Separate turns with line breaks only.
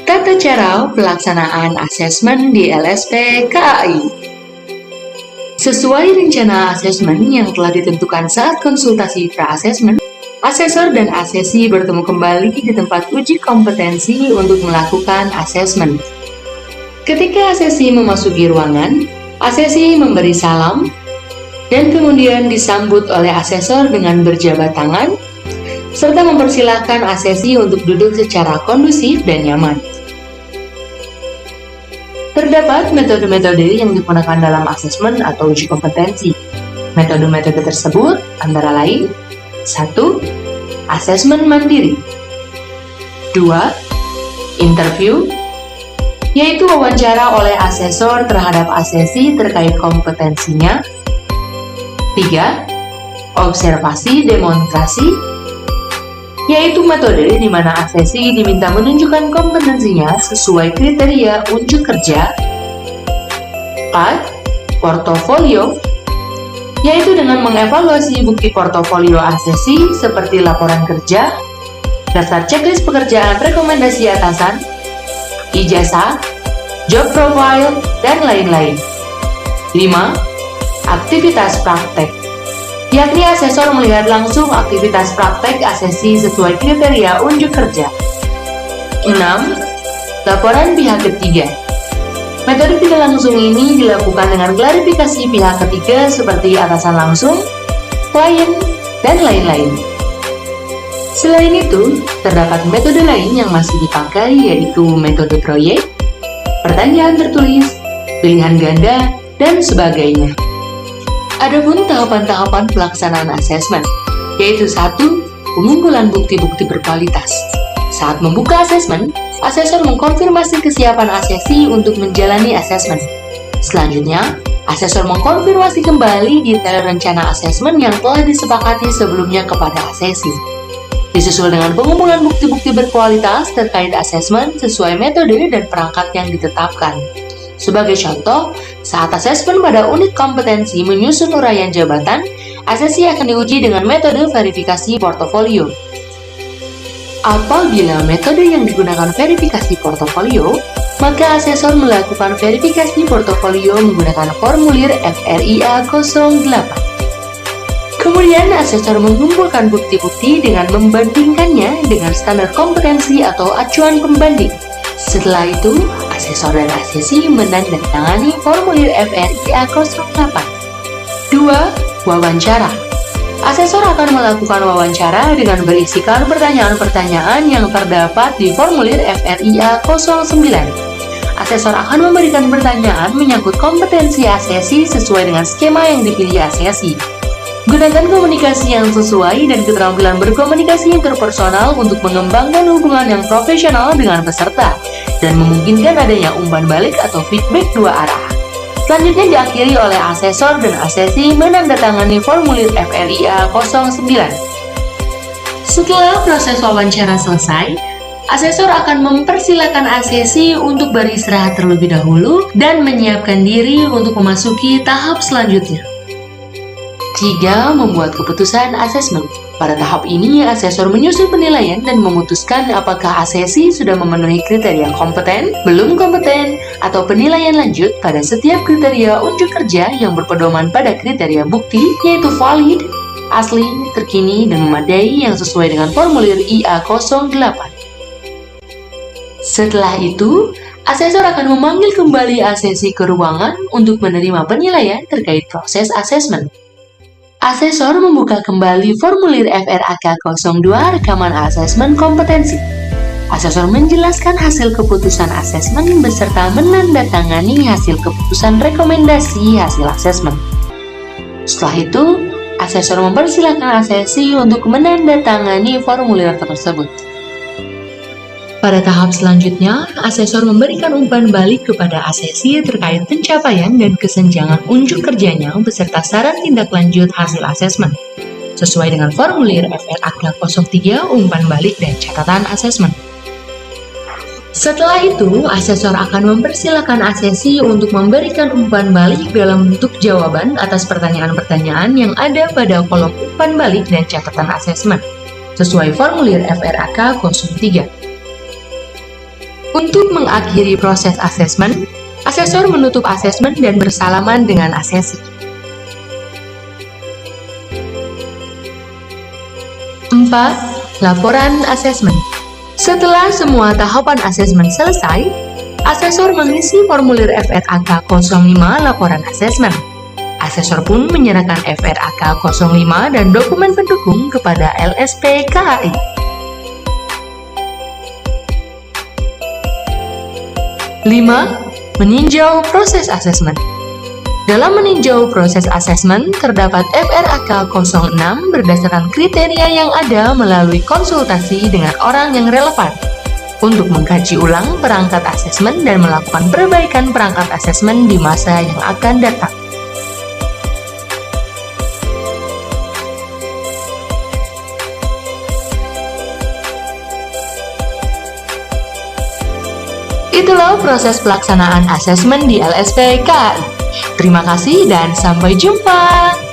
Tata cara pelaksanaan asesmen di LSP KAI. Sesuai rencana asesmen yang telah ditentukan saat konsultasi pra-asesmen, asesor dan asesi bertemu kembali di tempat uji kompetensi untuk melakukan asesmen. Ketika asesi memasuki ruangan, asesi memberi salam, dan kemudian disambut oleh asesor dengan berjabat tangan, serta mempersilahkan asesi untuk duduk secara kondusif dan nyaman. Terdapat metode-metode yang digunakan dalam asesmen atau uji kompetensi. Metode-metode tersebut antara lain: 1. Asesmen mandiri. 2. Interview, yaitu wawancara oleh asesor terhadap asesi terkait kompetensinya. 3. Observasi demonstrasi, yaitu metode di mana asesi diminta menunjukkan kompetensinya sesuai kriteria unjuk kerja. 4. Portofolio, yaitu dengan mengevaluasi bukti portofolio asesi seperti laporan kerja, daftar checklist pekerjaan rekomendasi atasan, ijazah, job profile, dan lain-lain. 5. Aktivitas praktek, yakni asesor melihat langsung aktivitas praktek asesi sesuai kriteria unjuk kerja. 6. Laporan pihak ketiga. Metode tidak langsung ini dilakukan dengan klarifikasi pihak ketiga seperti atasan langsung, klien, dan lain-lain. Selain itu, terdapat metode lain yang masih dipakai, yaitu metode proyek, pertanyaan tertulis, pilihan ganda, dan sebagainya. Adapun tahapan-tahapan pelaksanaan asesmen, yaitu 1. Pengumpulan bukti-bukti berkualitas. Saat membuka asesmen, asesor mengkonfirmasi kesiapan asesi untuk menjalani asesmen. Selanjutnya, asesor mengkonfirmasi kembali detail rencana asesmen yang telah disepakati sebelumnya kepada asesi. Disusul dengan pengumpulan bukti-bukti berkualitas terkait asesmen sesuai metode dan perangkat yang ditetapkan. Sebagai contoh, saat asesmen pada unit kompetensi menyusun uraian jabatan, asesi akan diuji dengan metode verifikasi portofolio. Apabila metode yang digunakan verifikasi portofolio, maka asesor melakukan verifikasi portofolio menggunakan formulir FRIA 08. Kemudian asesor mengumpulkan bukti-bukti dengan membandingkannya dengan standar kompetensi atau acuan pembanding. Setelah itu, asesor dan asesi menandatangani formulir FRIA 08. 2. Wawancara. Asesor akan melakukan wawancara dengan berisikan pertanyaan-pertanyaan yang terdapat di formulir FRIA 09. Asesor akan memberikan pertanyaan menyangkut kompetensi asesi sesuai dengan skema yang dipilih asesi. Gunakan komunikasi yang sesuai dan keterampilan berkomunikasi interpersonal untuk mengembangkan hubungan yang profesional dengan peserta dan memungkinkan adanya umpan balik atau feedback dua arah. Selanjutnya diakhiri oleh asesor dan asesi menandatangani formulir FRIA 09. Setelah proses wawancara selesai, asesor akan mempersilakan asesi untuk beristirahat terlebih dahulu dan menyiapkan diri untuk memasuki tahap selanjutnya. 3. Membuat keputusan asesmen. Pada tahap ini, asesor menyusun penilaian dan memutuskan apakah asesi sudah memenuhi kriteria kompeten, belum kompeten, atau penilaian lanjut pada setiap kriteria unjuk kerja yang berpedoman pada kriteria bukti, yaitu valid, asli, terkini, dan memadai yang sesuai dengan formulir IA 08. Setelah itu, asesor akan memanggil kembali asesi ke ruangan untuk menerima penilaian terkait proses asesmen. Asesor membuka kembali formulir FRAK 02 rekaman asesmen kompetensi. Asesor menjelaskan hasil keputusan asesmen beserta menandatangani hasil keputusan rekomendasi hasil asesmen. Setelah itu, asesor mempersilakan asesi untuk menandatangani formulir tersebut. Pada tahap selanjutnya, asesor memberikan umpan balik kepada asesi terkait pencapaian dan kesenjangan unjuk kerjanya beserta saran tindak lanjut hasil asesmen. Sesuai dengan formulir FRAK 03, umpan balik dan catatan asesmen. Setelah itu, asesor akan mempersilakan asesi untuk memberikan umpan balik dalam bentuk jawaban atas pertanyaan-pertanyaan yang ada pada kolom umpan balik dan catatan asesmen, sesuai formulir FRAK 03. Untuk mengakhiri proses asesmen, asesor menutup asesmen dan bersalaman dengan asesi. 4. Laporan asesmen. Setelah semua tahapan asesmen selesai, asesor mengisi formulir FRAK 05 laporan asesmen. Asesor pun menyerahkan FRAK 05 dan dokumen pendukung kepada LSP KAI. 5. Meninjau proses asesmen. Dalam meninjau proses asesmen, terdapat FRAK 06 berdasarkan kriteria yang ada melalui konsultasi dengan orang yang relevan untuk mengkaji ulang perangkat asesmen dan melakukan perbaikan perangkat asesmen di masa yang akan datang. Itulah proses pelaksanaan asesmen di LSP KAI. Terima kasih dan sampai jumpa.